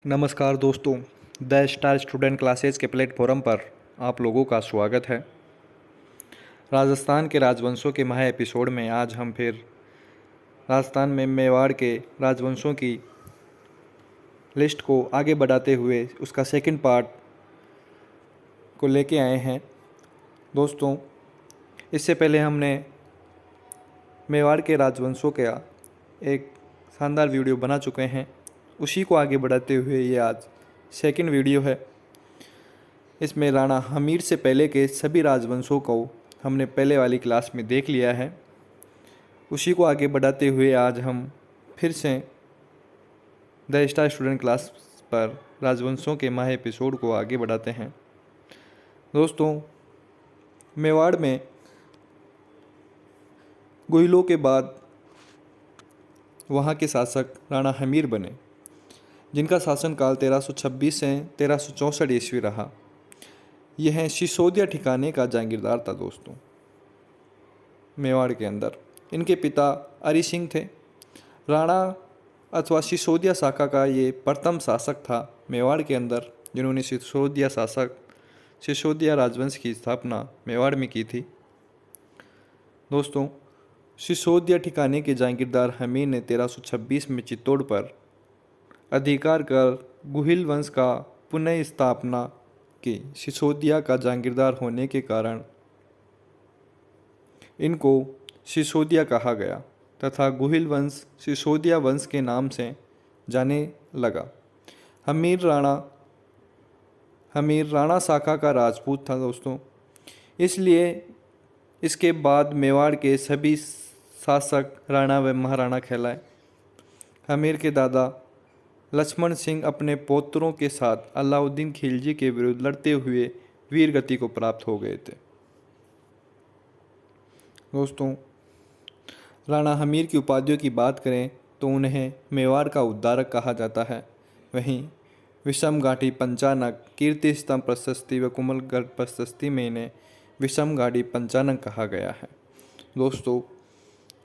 नमस्कार दोस्तों, the star student classes के प्लेटफॉर्म पर आप लोगों का स्वागत है। राजस्थान के राजवंशों के महा एपिसोड में आज हम फिर राजस्थान में मेवाड़ के राजवंशों की लिस्ट को आगे बढ़ाते हुए उसका सेकंड पार्ट को लेके आए हैं। दोस्तों, इससे पहले हमने मेवाड़ के राजवंशों का एक शानदार वीडियो बना चुके हैं। उसी को आगे बढ़ाते हुए ये आज सेकंड वीडियो है। इसमें राणा हमीर से पहले के सभी राजवंशों को हमने पहले वाली क्लास में देख लिया है। उसी को आगे बढ़ाते हुए आज हम फिर से द स्टार स्टूडेंट क्लास पर राजवंशों के माह एपिसोड को आगे बढ़ाते हैं। दोस्तों, मेवाड़ में गुहिलों के बाद वहाँ के शासक राणा हमीर बने, जिनका शासनकाल 1326 से 1364 ईस्वी रहा। यह सिसोदिया ठिकाने का जागीरदार था। दोस्तों, मेवाड़ के अंदर इनके पिता अरि सिंह थे। राणा अथवा सिसोदिया शाखा का ये प्रथम शासक था मेवाड़ के अंदर, जिन्होंने सिसोदिया राजवंश की स्थापना मेवाड़ में की थी। दोस्तों, सिसोदिया ठिकाने के जागीरदार हमीर ने 1326 में चित्तौड़ पर अधिकार कर गुहिल वंश का पुनः स्थापना की। सिसोदिया का जागीरदार होने के कारण इनको सिसोदिया कहा गया तथा गुहिल वंश सिसोदिया वंश के नाम से जाने लगा। हमीर राणा शाखा का राजपूत था। दोस्तों, इसलिए इसके बाद मेवाड़ के सभी शासक राणा व महाराणा कहलाए। हमीर के दादा लक्ष्मण सिंह अपने पौत्रों के साथ अलाउद्दीन खिलजी के विरुद्ध लड़ते हुए वीर गति को प्राप्त हो गए थे। दोस्तों, राणा हमीर की उपाधियों की बात करें तो उन्हें मेवाड़ का उद्धारक कहा जाता है। वहीं विषम घाटी पंचानक, कीर्ति स्तंभ प्रशस्ति व कुमलगढ़ प्रशस्ति में इन्हें विषम घाटी पंचानक कहा गया है। दोस्तों,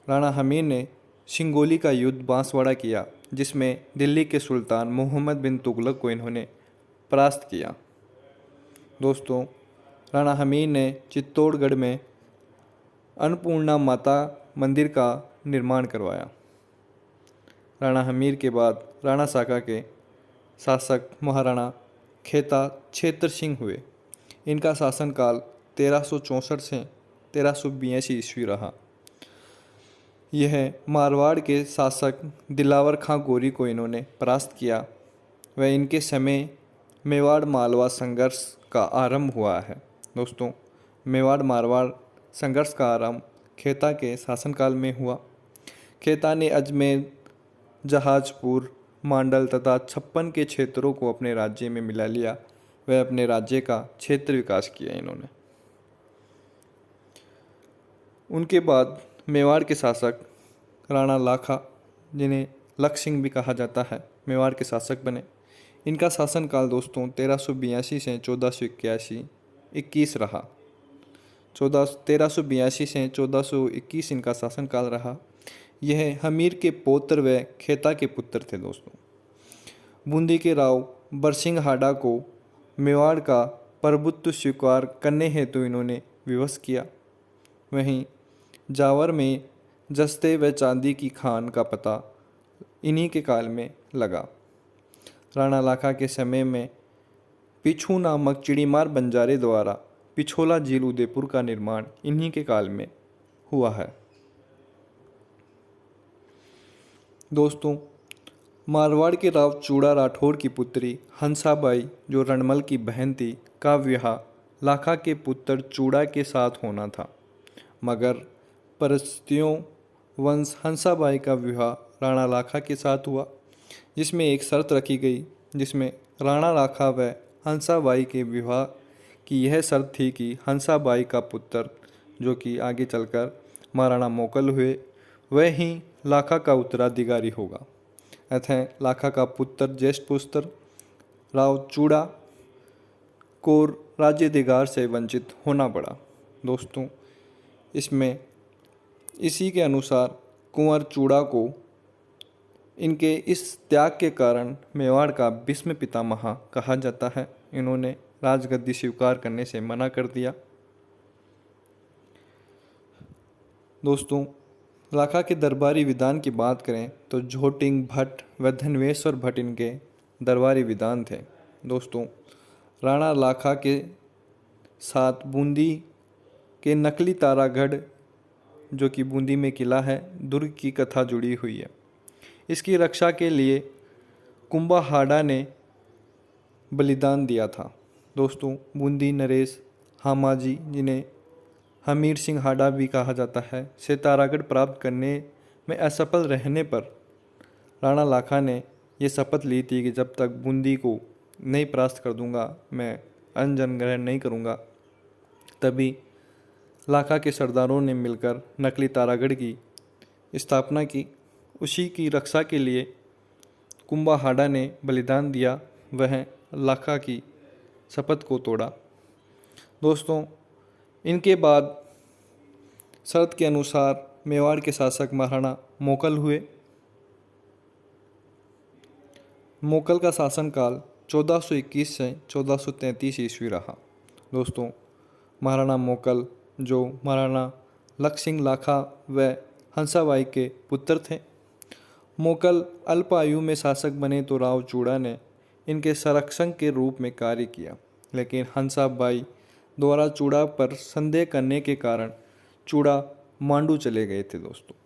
राणा हमीर ने सिंगोली का युद्ध बांसवाड़ा किया, जिसमें दिल्ली के सुल्तान मोहम्मद बिन तुगलक को इन्होंने परास्त किया। दोस्तों, राणा हमीर ने चित्तौड़गढ़ में अन्नपूर्णा माता मंदिर का निर्माण करवाया। राणा हमीर के बाद राणा शाखा के शासक महाराणा खेता क्षेत्र सिंह हुए। इनका शासनकाल 1364 से 1382 ईस्वी रहा। यह मारवाड़ के शासक दिलावर खां गोरी को इन्होंने परास्त किया व इनके समय मेवाड़ मालवा संघर्ष का आरंभ हुआ है। दोस्तों, मेवाड़ मारवाड़ संघर्ष का आरंभ खेता के शासनकाल में हुआ। खेता ने अजमेर, जहाजपुर, मांडल तथा छप्पन के क्षेत्रों को अपने राज्य में मिला लिया व अपने राज्य का क्षेत्र विकास किया इन्होंने। उनके बाद मेवाड़ के शासक राणा लाखा, जिन्हें लख सिंह भी कहा जाता है, मेवाड़ के शासक बने। इनका शासनकाल दोस्तों 1382 से 1481 रहा। 1382 से 1421 इनका शासनकाल रहा। यह हमीर के पौत्र व खेता के पुत्र थे। दोस्तों, बूंदी के राव बरसिंह हाडा को मेवाड़ का प्रभुत्व स्वीकार करने हेतु इन्होंने विवश किया। वहीं जावर में जस्ते व चांदी की खान का पता इन्हीं के काल में लगा। राणा लाखा के समय में पिछू नामक चिड़ीमार बंजारे द्वारा पिछोला झील उदयपुर का निर्माण इन्हीं के काल में हुआ है। दोस्तों, मारवाड़ के राव चूड़ा राठौर की पुत्री हंसाबाई, जो रणमल की बहन थी, का विवाह लाखा के पुत्र चूड़ा के साथ होना था, मगर परिस्थितियों वंश हंसाबाई का विवाह राणा लाखा के साथ हुआ, जिसमें एक शर्त रखी गई, जिसमें राणा लाखा व हंसाबाई के विवाह की यह शर्त थी कि हंसाबाई का पुत्र, जो कि आगे चलकर महाराणा मोकल हुए, वह ही लाखा का उत्तराधिकारी होगा। अतः लाखा का पुत्र ज्येष्ठ पुत्र राव चूड़ा को राज्याधिकार से वंचित होना पड़ा। दोस्तों, इसमें इसी के अनुसार कुंवर चूड़ा को इनके इस त्याग के कारण मेवाड़ का भीष्म पितामह कहा जाता है। इन्होंने राजगद्दी स्वीकार करने से मना कर दिया। दोस्तों, लाखा के दरबारी विधान की बात करें तो झोटिंग भट्ट व धनवेश्वर भट्ट इनके दरबारी विधान थे। दोस्तों, राणा लाखा के साथ बूंदी के नकली तारागढ़, जो कि बूंदी में किला है, दुर्ग की कथा जुड़ी हुई है। इसकी रक्षा के लिए कुंभाहाड़ा ने बलिदान दिया था। दोस्तों, बूंदी नरेश हामाजी, जिन्हें हमीर सिंह हाडा भी कहा जाता है, से तारागढ़ प्राप्त करने में असफल रहने पर राणा लाखा ने यह शपथ ली थी कि जब तक बूंदी को नहीं परास्त कर दूंगा मैं अन्न जन ग्रहण नहीं करूंगा। तभी लाखा के सरदारों ने मिलकर नकली तारागढ़ की स्थापना की। उसी की रक्षा के लिए कुंभाहाड़ा ने बलिदान दिया, वह लाखा की शपथ को तोड़ा। दोस्तों, इनके बाद शर्त के अनुसार मेवाड़ के शासक महाराणा मोकल हुए। मोकल का शासनकाल 1421 से 1433 ईस्वी रहा। दोस्तों, महाराणा मोकल जो महाराणा लक्ष्य सिंह लाखा व हंसाबाई के पुत्र थे। मोकल अल्प आयु में शासक बने तो राव चूड़ा ने इनके संरक्षक के रूप में कार्य किया, लेकिन हंसाबाई द्वारा चूड़ा पर संदेह करने के कारण चूड़ा मांडू चले गए थे। दोस्तों,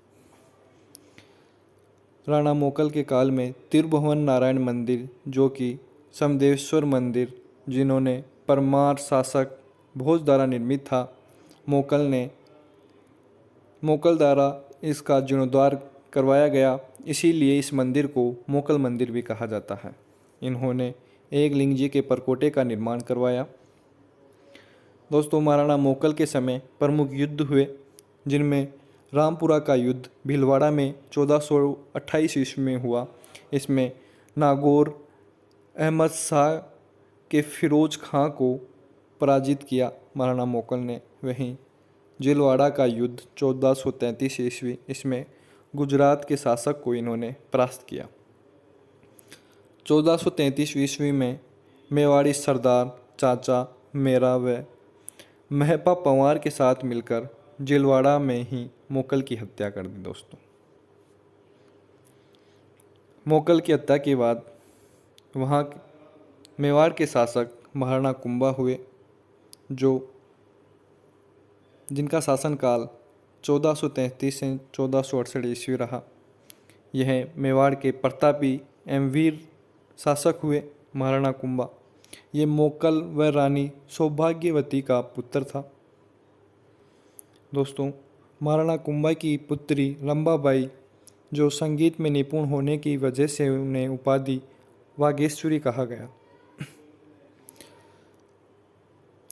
राणा मोकल के काल में तिरुभुवन नारायण मंदिर, जो कि समदेश्वर मंदिर, जिन्होंने परमार शासक भोज द्वारा निर्मित था, मोकल द्वारा इसका जीर्णोद्धार करवाया गया। इसीलिए इस मंदिर को मोकल मंदिर भी कहा जाता है। इन्होंने एक लिंग जी के परकोटे का निर्माण करवाया। दोस्तों, महाराणा मोकल के समय प्रमुख युद्ध हुए, जिनमें रामपुरा का युद्ध भीलवाड़ा में 1428 ईस्वी में हुआ। इसमें नागौर अहमद शाह के फिरोज खां को पराजित किया महाराणा मोकल ने। वहीं जिलवाड़ा का युद्ध 1433 ईस्वी, इसमें गुजरात के शासक को इन्होंने परास्त किया। 1433 ईस्वी में मेवाड़ी सरदार चाचा मेरा व महपा पंवार के साथ मिलकर जिलवाड़ा में ही मोकल की हत्या कर दी। दोस्तों, मोकल की हत्या के बाद वहाँ मेवाड़ के शासक महाराणा कुंभा हुए, जिनका शासनकाल 1433 से 1468 ईस्वी रहा। यह मेवाड़ के प्रतापी एवं वीर शासक हुए महाराणा कुंभा। ये मोकल व रानी सौभाग्यवती का पुत्र था। दोस्तों, महाराणा कुंभा की पुत्री रंभाबाई, जो संगीत में निपुण होने की वजह से उन्हें उपाधि वागेश्वरी कहा गया।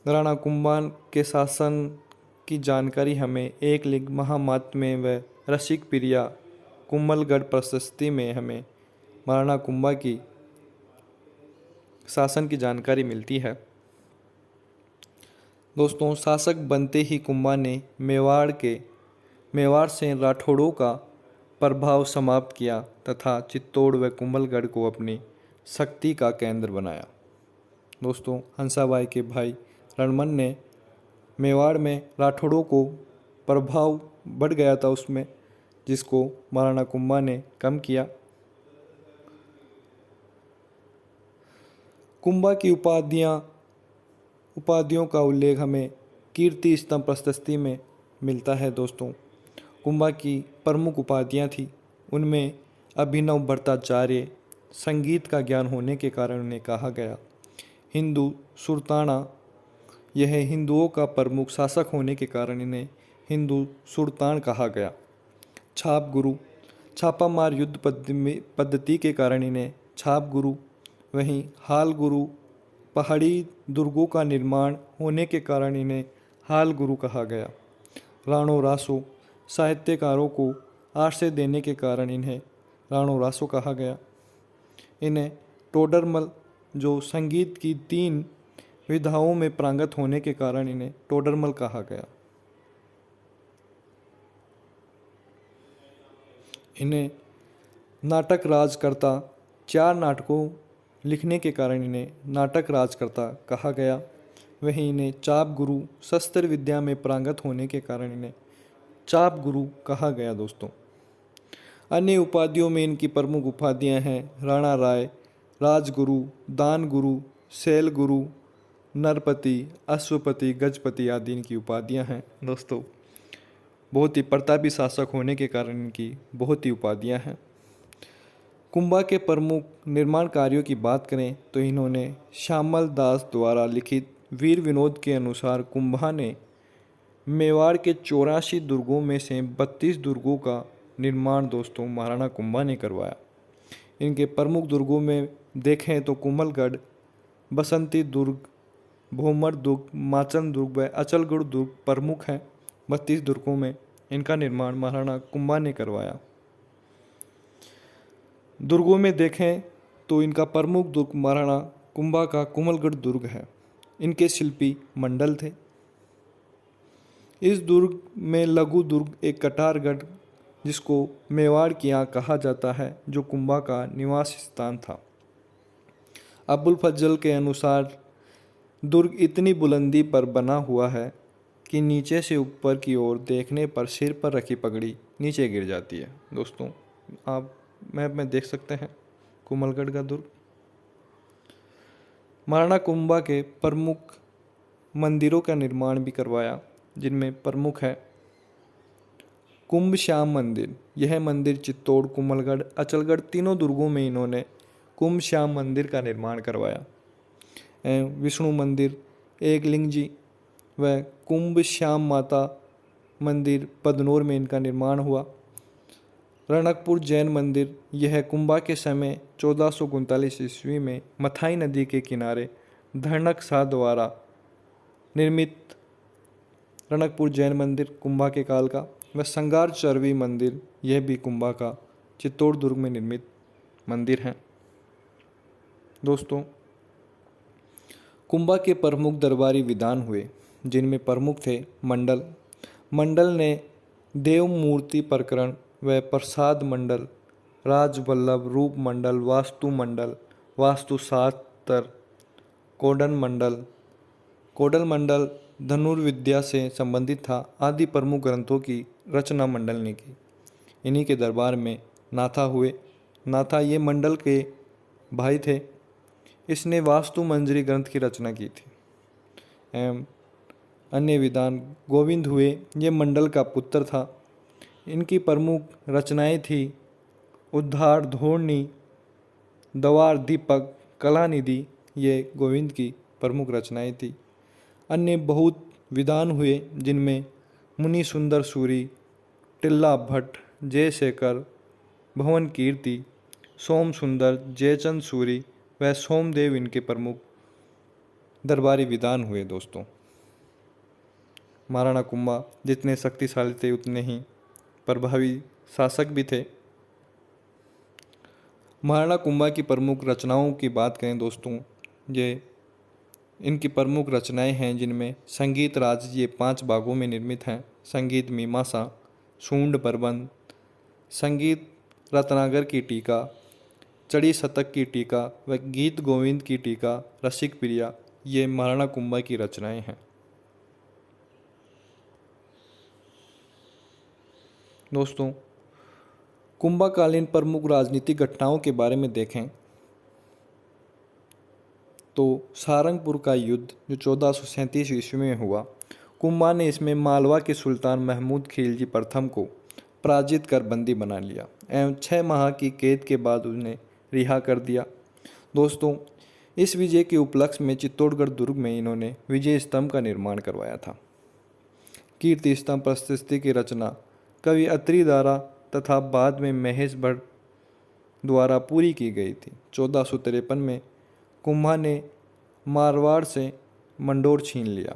राणा कुंभा के शासन की जानकारी हमें एक लिंग महात्म्य व रसिक प्रिया कुम्भलगढ़ प्रशस्ति में हमें महाराणा कुंभा की शासन की जानकारी मिलती है। दोस्तों, शासक बनते ही कुंभा ने मेवाड़ से राठौड़ों का प्रभाव समाप्त किया तथा चित्तौड़ व कुंभलगढ़ को अपनी शक्ति का केंद्र बनाया। दोस्तों, हंसाबाई के भाई रणमन ने मेवाड़ में राठौड़ों को प्रभाव बढ़ गया था उसमें, जिसको महाराणा कुंभा ने कम किया। कुंभा की उपाधियों का उल्लेख हमें कीर्ति स्तंभ प्रशस्ति में मिलता है। दोस्तों, कुंभा की प्रमुख उपाधियां थी, उनमें अभिनव भट्टाचार्य, संगीत का ज्ञान होने के कारण उन्हें कहा गया हिंदू सुल्ताना। यह हिंदुओं का प्रमुख शासक होने के कारण इन्हें हिंदू सुल्तान कहा गया। छाप गुरु, छापामार युद्ध पद्धति के कारण इन्हें छाप गुरु। वहीं हाल गुरु, पहाड़ी दुर्गों का निर्माण होने के कारण इन्हें हाल गुरु कहा गया। राणो रासो, साहित्यकारों को आश्रय देने के कारण इन्हें राणो रासो कहा गया। इन्हें टोडरमल, जो संगीत की 3 विधाओं में प्रांगत होने के कारण इन्हें टोडरमल कहा गया। इन्हें नाटक राजकर्ता, 4 नाटकों लिखने के कारण इन्हें नाटक राजकर्ता कहा गया। वहीं इन्हें चाप गुरु, शस्त्र विद्या में पारंगत होने के कारण इन्हें चाप गुरु कहा गया दोस्तों। अन्य उपाधियों में इनकी प्रमुख उपाधियां हैं राणा राय, राजगुरु, दान गुरु, शैल गुरु, नरपति, अश्वपति, गजपति आदि इनकी उपाधियां हैं दोस्तों। बहुत ही प्रतापी शासक होने के कारण इनकी बहुत ही उपाधियां हैं। कुंभा के प्रमुख निर्माण कार्यों की बात करें तो इन्होंने श्यामल दास द्वारा लिखित वीर विनोद के अनुसार कुंभा ने मेवाड़ के 84 दुर्गों में से 32 दुर्गों का निर्माण दोस्तों महाराणा कुंभा ने करवाया। इनके प्रमुख दुर्गों में देखें तो कुंभलगढ़, बसंती दुर्ग, भोमर दुर्ग, माचन दुर्ग व अचलगढ़ दुर्ग प्रमुख हैं। 32 दुर्गों में इनका निर्माण महाराणा कुंभा ने करवाया। दुर्गों में देखें तो इनका प्रमुख दुर्ग महाराणा कुंभा का कुंभलगढ़ दुर्ग है। इनके शिल्पी मंडल थे। इस दुर्ग में लघु दुर्ग एक कटारगढ़, जिसको मेवाड़ की आंख कहा जाता है, जो कुंभा का निवास स्थान था। अबुल फजल के अनुसार दुर्ग इतनी बुलंदी पर बना हुआ है कि नीचे से ऊपर की ओर देखने पर सिर पर रखी पगड़ी नीचे गिर जाती है। दोस्तों आप मैप में देख सकते हैं कुंभलगढ़ का दुर्ग। महाराणा कुंभा के प्रमुख मंदिरों का निर्माण भी करवाया, जिनमें प्रमुख है कुंभ श्याम मंदिर। यह मंदिर चित्तौड़, कुंभलगढ़, अचलगढ़ तीनों दुर्गों में इन्होंने कुंभ श्याम मंदिर का निर्माण करवाया। विष्णु मंदिर, एकलिंग जी व कुंभ श्याम माता मंदिर पदनौर में इनका निर्माण हुआ। रणकपुर जैन मंदिर, यह कुंभा के समय 1439 ईस्वी में मथाई नदी के किनारे धनक शाह द्वारा निर्मित रणकपुर जैन मंदिर कुंभा के काल का। व संगार चरवी मंदिर, यह भी कुंभा का चित्तौड़ दुर्ग में निर्मित मंदिर हैं। दोस्तों कुंभा के प्रमुख दरबारी विधान हुए, जिनमें प्रमुख थे मंडल। मंडल ने देव मूर्ति प्रकरण व प्रसाद मंडल, राजवल्लभ, रूप मंडल, वास्तु मंडल, वास्तुशास्त्र, कोडल मंडल धनुर्विद्या से संबंधित था आदि प्रमुख ग्रंथों की रचना मंडल ने की। इन्हीं के दरबार में नाथा हुए। नाथा ये मंडल के भाई थे। इसने वास्तु मंजरी ग्रंथ की रचना की थी। एवं अन्य विद्वान गोविंद हुए, ये मंडल का पुत्र था। इनकी प्रमुख रचनाएं थी उद्धार, धोरणी, दवार, दीपक, कलानिधि, ये गोविंद की प्रमुख रचनाएं थी। अन्य बहुत विद्वान हुए, जिनमें मुनि सुंदर सूरी, टिल्ला भट्ट, जयशेखर, भवन कीर्ति, सोम सुंदर, जयचंद सूरी व सोमदेव इनके प्रमुख दरबारी विद्वान हुए। दोस्तों महाराणा कुंभा जितने शक्तिशाली थे उतने ही प्रभावी शासक भी थे। महाराणा कुंभा की प्रमुख रचनाओं की बात करें दोस्तों, ये इनकी प्रमुख रचनाएं हैं, जिनमें संगीत राज, ये 5 भागों में निर्मित हैं। संगीत मीमांसा, सूंड प्रबंध, संगीत रत्नाकर की टीका, चड़ी शतक की टीका व गीत गोविंद की टीका, रसिक प्रिया, ये महाराणा कुंभा की रचनाएं हैं। दोस्तों कुंभाकालीन प्रमुख राजनीतिक घटनाओं के बारे में देखें तो सारंगपुर का युद्ध जो 1437 ईस्वी में हुआ, कुंभा ने इसमें मालवा के सुल्तान महमूद खिलजी प्रथम को पराजित कर बंदी बना लिया एवं 6 माह की कैद के बाद उन्हें रिहा कर दिया। दोस्तों इस विजय के उपलक्ष्य में चित्तौड़गढ़ दुर्ग में इन्होंने विजय स्तंभ का निर्माण करवाया था। कीर्ति स्तंभ प्रशस्ति की रचना कवि अत्रि द्वारा तथा बाद में महेश भट्ट द्वारा पूरी की गई थी। 1453 में कुंभा ने मारवाड़ से मंडोर छीन लिया।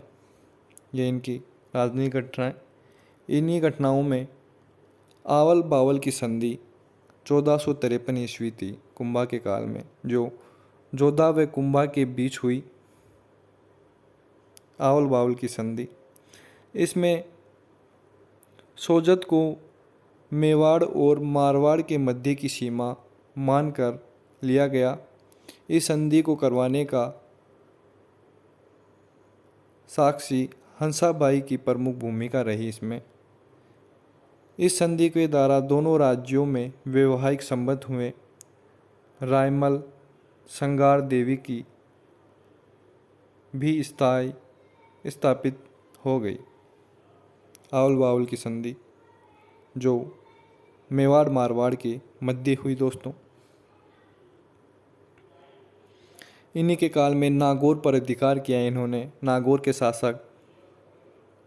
यह इनकी राजनीतिक घटनाएं। इन्हीं घटनाओं में आवल बावल की संधि 1453 ईस्वी थी कुंभा के काल में, जो जोधा व कुंभा के बीच हुई। आवल बावल की संधि, इसमें सोजत को मेवाड़ और मारवाड़ के मध्य की सीमा मानकर लिया गया। इस संधि को करवाने का साक्षी हंसाबाई की प्रमुख भूमिका रही। इसमें इस संधि के द्वारा दोनों राज्यों में वैवाहिक संबंध हुए। रायमल संगार देवी की भी स्थापित हो गई। आवल बावल की संधि जो मेवाड़ मारवाड़ के मध्य हुई दोस्तों। इन्हीं के काल में नागौर पर अधिकार किया इन्होंने। नागौर के शासक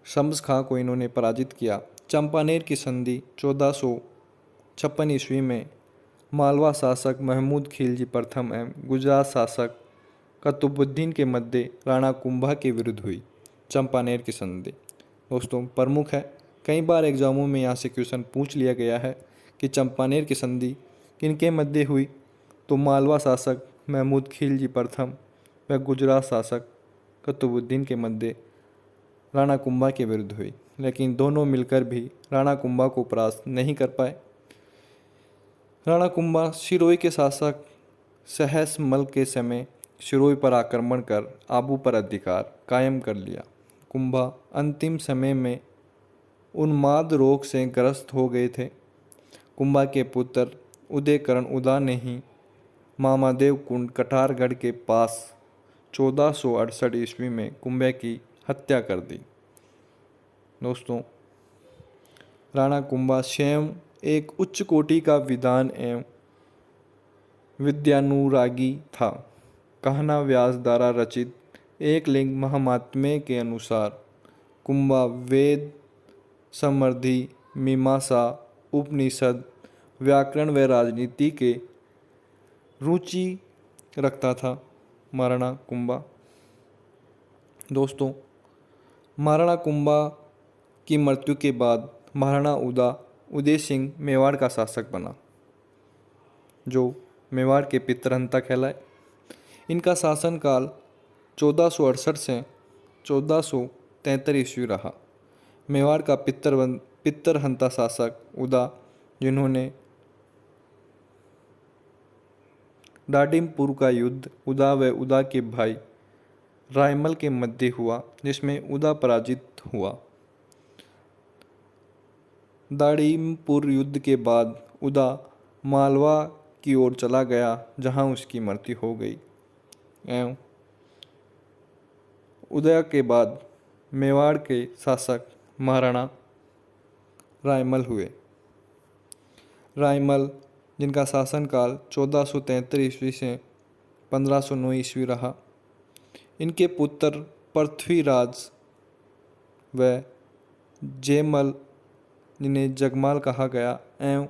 शम्स खां को इन्होंने पराजित किया। चंपानेर की संधि 1456 ईस्वी में मालवा शासक महमूद खिलजी प्रथम एवं गुजरात शासक कुतुबुद्दीन के मध्य राणा कुंभा के विरुद्ध हुई। चंपानेर की संधि दोस्तों प्रमुख है, कई बार एग्जामों में यहाँ से क्वेश्चन पूछ लिया गया है कि चंपानेर की संधि किनके मध्य हुई, तो मालवा शासक महमूद खिलजी प्रथम व गुजरात शासक कुतुबुद्दीन के मध्य राणा कुंभा के विरुद्ध हुई। लेकिन दोनों मिलकर भी राणा कुंभा को परास्त नहीं कर पाए। राणा कुंभा सिरोही के शासक सहसमल के समय सिरोही पर आक्रमण कर आबू पर अधिकार कायम कर लिया। कुंभा अंतिम समय में उन्माद रोग से ग्रस्त हो गए थे। कुंभा के पुत्र उदयकरण उदा ने ही मामादेव कुंड कटारगढ़ के पास 1468 ईस्वी में कुंभा की हत्या कर दी। दोस्तों राणा कुंभा स्वयं एक उच्च कोटि का विद्वान एवं विद्यानुरागी था। कहना व्यास द्वारा रचित एक लिंग महात्म्य के अनुसार कुंभा वेद, समृद्धि, मीमांसा, उपनिषद, व्याकरण व राजनीति के रुचि रखता था। महाराणा कुंभा दोस्तों महाराणा कुंभा की मृत्यु के बाद महाराणा उदय सिंह मेवाड़ का शासक बना, जो मेवाड़ के पितरहंता कहलाए। इनका शासनकाल 1468 से 1473 ईस्वी रहा। मेवाड़ का पितरहंता शासक उदा, जिन्होंने डाडिमपुर का युद्ध उदा व उदा के भाई रायमल के मध्य हुआ, जिसमें उदा पराजित हुआ। दाड़ीमपुर युद्ध के बाद उदा मालवा की ओर चला गया, जहां उसकी मृत्यु हो गई। एवं उदय के बाद मेवाड़ के शासक महाराणा रायमल हुए। रायमल जिनका शासनकाल 1473 ईस्वी से 1509 ईस्वी रहा। इनके पुत्र पृथ्वीराज व जयमल, जिन्हें जगमाल कहा गया, एवं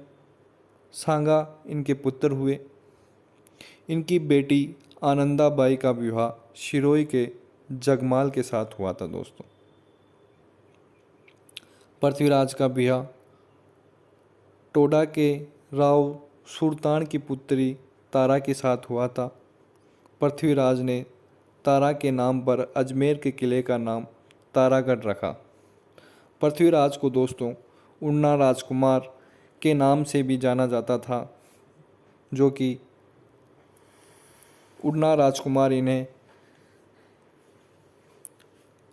सांगा इनके पुत्र हुए। इनकी बेटी आनंदाबाई का विवाह सिरोही के जगमाल के साथ हुआ था। दोस्तों पृथ्वीराज का विवाह टोडा के राव सुल्तान की पुत्री तारा के साथ हुआ था। पृथ्वीराज ने तारा के नाम पर अजमेर के किले का नाम तारागढ़ रखा। पृथ्वीराज को दोस्तों उड़ना राजकुमार के नाम से भी जाना जाता था, जो कि उड़ना राजकुमार इन्हें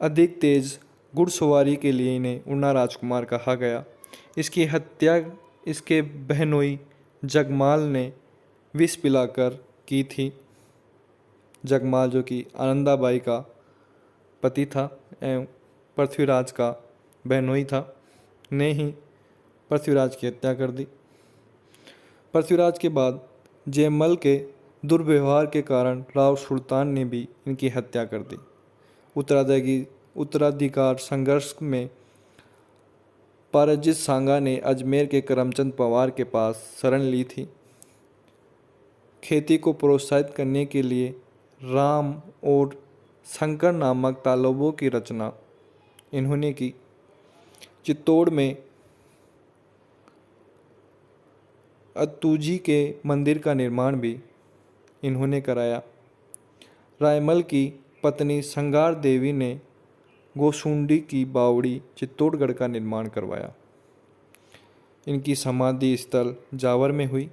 अधिक तेज घुड़सवारी के लिए इन्हें उड़ना राजकुमार कहा गया। इसकी हत्या इसके बहनोई जगमाल ने विष पिलाकर की थी। जगमाल जो कि आनंदाबाई का पति था एवं पृथ्वीराज का बहनोई था, ने ही पृथ्वीराज की हत्या कर दी। पृथ्वीराज के बाद जयमल के दुर्व्यवहार के कारण राव सुल्तान ने भी इनकी हत्या कर दी। उत्तराधिकार संघर्ष में पारजित सांगा ने अजमेर के करमचंद पवार के पास शरण ली थी। खेती को प्रोत्साहित करने के लिए राम और शंकर नामक तालाबों की रचना इन्होंने की। चित्तौड़ में अत्तूजी के मंदिर का निर्माण भी इन्होंने कराया। रायमल की पत्नी संगार देवी ने गोसुंडी की बावड़ी चित्तौड़गढ़ का निर्माण करवाया। इनकी समाधि स्थल जावर में हुई।